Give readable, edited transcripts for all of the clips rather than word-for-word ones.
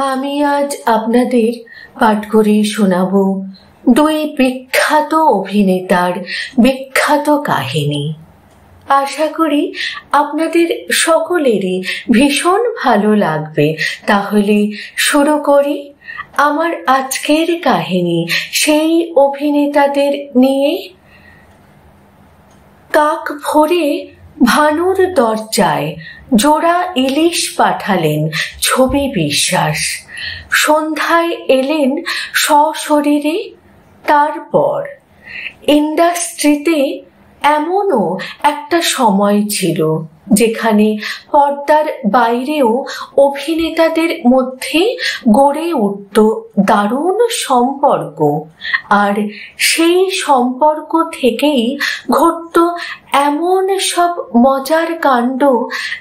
আমি আজ আপনাদের পাঠ করে শোনাব দুই বিখ্যাত অভিনেতার বিখ্যাত কাহিনী। আশা করি আপনাদের সকলেরই ভীষণ ভালো লাগবে। তাহলে শুরু করি আমার আজকের কাহিনী সেই অভিনেতাদের নিয়ে। কাক ভোরে ভানুর দরজায় জোড়া ইলিশ পাঠালেন ছবি বিশ্বাস। সন্ধ্যায় এলেন সশরীরে। তারপর ইন্ডাস্ট্রিতে এমনও একটা সময় ছিল যেখানে পর্দার বাইরেও অভিনেতাদের মধ্যে গড়ে উঠত দারুণ সম্পর্ক, আর সেই সম্পর্ক থেকেই ঘটত এমন সব মজার কাণ্ড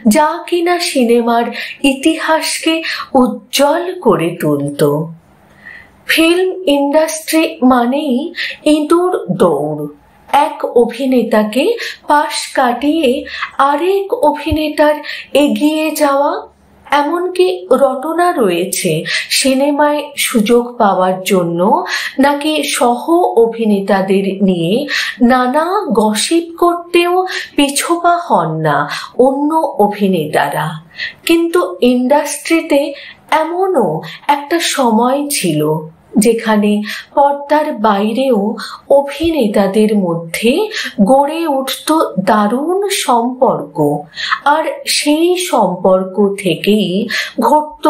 যা কিনা সিনেমার ইতিহাসকে উজ্জ্বল করে তুলত। ফিল্ম ইন্ডাস্ট্রি মানেই ইঁদুর দৌড়, এক অভিনেতাকে পাশ কাটিয়ে আরেক অভিনেতার এগিয়ে যাওয়া। এমনকি রটনা রয়েছে সিনেমায় সুযোগ পাওয়ার জন্য নাকি সহ অভিনেতাদের নিয়ে নানা গসিপ করতেও পিছপা হন না অন্য অভিনেতারা। কিন্তু ইন্ডাস্ট্রিতে এমনও একটা সময় ছিল যেখানে পর্দার বাইরেও অভিনেতাদের মধ্যে গড়ে উঠত দারুণ সম্পর্ক, আর সেই সম্পর্ক থেকেই ঘটত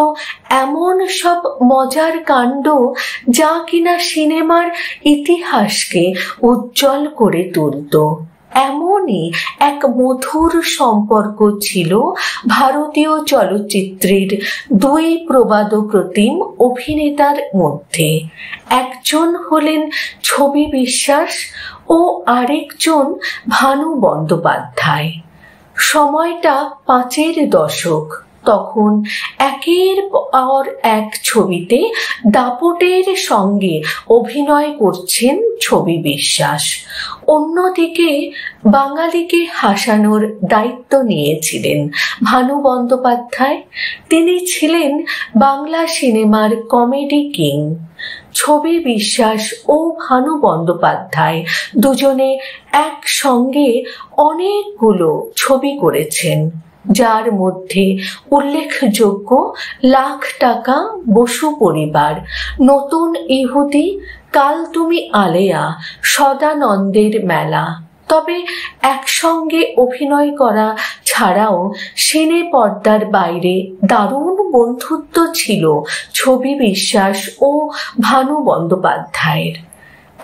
এমন সব মজার কাণ্ড যা কিনা সিনেমার ইতিহাসকে উজ্জ্বল করে তুলত। এমনই এক মধুর সম্পর্ক ছিল ভারতীয় চলচ্চিত্রের দুই প্রবাদপ্রতিম অভিনেতার মধ্যে। একজন হলেন ছবি বিশ্বাস ও আরেকজন ভানু বন্দ্যোপাধ্যায়। সময়টা ৫-এর দশক। তখন একের পর এক ছবিতে দাপটের সঙ্গে অভিনয় করছেন ছবি বিশ্বাস। অন্যদিকে বাঙালিকে হাসানোর দায়িত্ব নিয়েছিলেন ভানু বন্দ্যোপাধ্যায়। তিনি ছিলেন বাংলা সিনেমার কমেডি কিং। ছবি বিশ্বাস ও ভানু বন্দ্যোপাধ্যায় দুজনে একসঙ্গে অনেকগুলো ছবি করেছেন, যার মধ্যে উল্লেখযোগ্য লাখ টাকা, বসু পরিবার, নতুন ইহুদি, কাল তুমি আলেয়া, সদানন্দের মেলা। তবে একসঙ্গে অভিনয় করা ছাড়াও সিনে পর্দার বাইরে দারুণ বন্ধুত্ব ছিল ছবি বিশ্বাস ও ভানু বন্দ্যোপাধ্যায়ের।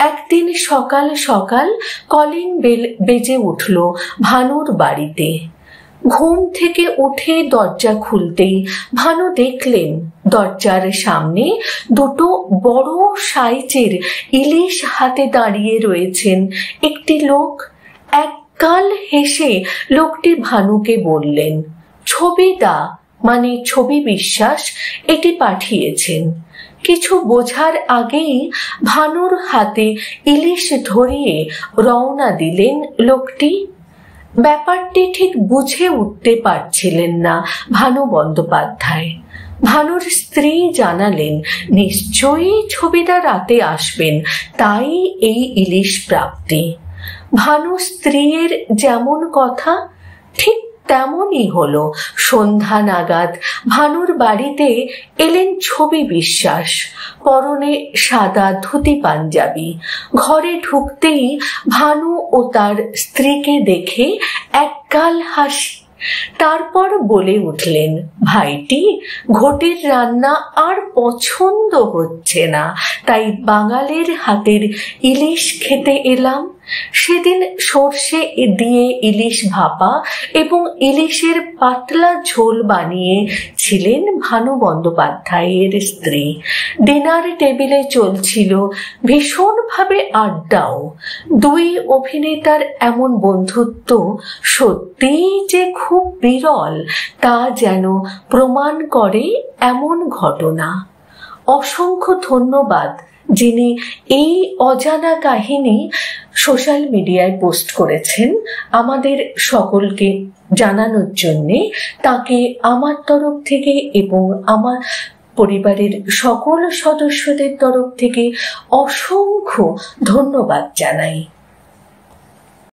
একদিন সকাল সকাল কলিং বেল বেজে উঠল ভানুর বাড়িতে। ঘুম থেকে উঠে দরজা খুলতেই ভানু দেখলেন দরজার সামনে দুটো বড় সাইজের ইলিশ হাতে দাঁড়িয়ে রয়েছেন একটি লোক। একগাল হেসে লোকটি ভানুকে বললেন, ছবিদা মানে ছবি বিশ্বাস এটি পাঠিয়েছেন। কিছু বোঝার আগেই ভানুর হাতে ইলিশ ধরিয়ে রওনা দিলেন লোকটি। ব্যাপারটি ঠিক বুঝে উঠতে পারছিলেন না ভানু বন্দ্যোপাধ্যায়। ভানুর স্ত্রী জানালেন, নিশ্চয়ই ছবিটা রাতে আসবেন, তাই এই ইলিশ প্রাপ্তি। ভানু স্ত্রীর যেমন কথা ঠিক তেমনই হলো। সন্ধ্যা নাগাদ ভানুর বাড়িতে এলেন ছবি বিশ্বাস, পরনে সাদা ধুতি পাঞ্জাবি। ঘরে ঢুকতেই ভানু ও তার স্ত্রীকে দেখে একগাল হাসি। তারপর বলে উঠলেন, ভাইটি, ঘটির রান্না আর পছন্দ হচ্ছে না, তাই বাঙালির হাতের ইলিশ খেতে এলাম। সেদিন সর্ষে দিয়ে ইলিশ ভাপা এবং ইলিশের পাতলা ঝোল বানিয়েছিলেন ভানু বন্দ্যোপাধ্যায়ের স্ত্রী। ডিনার টেবিলে চলছিল ভীষণভাবে আড্ডাও। দুই অভিনেতার এমন বন্ধুত্ব সত্যিই যে খুব বিরল, তা যেন প্রমাণ করে এমন ঘটনা। অসংখ্য ধন্যবাদ যিনি এই অজানা কাহিনী সোশ্যাল মিডিয়ায় পোস্ট করেছেন আমাদের সকলকে জানানোর জন্যে। তাকে আমার তরফ থেকে এবং আমার পরিবারের সকল সদস্যদের তরফ থেকে অসংখ্য ধন্যবাদ জানাই।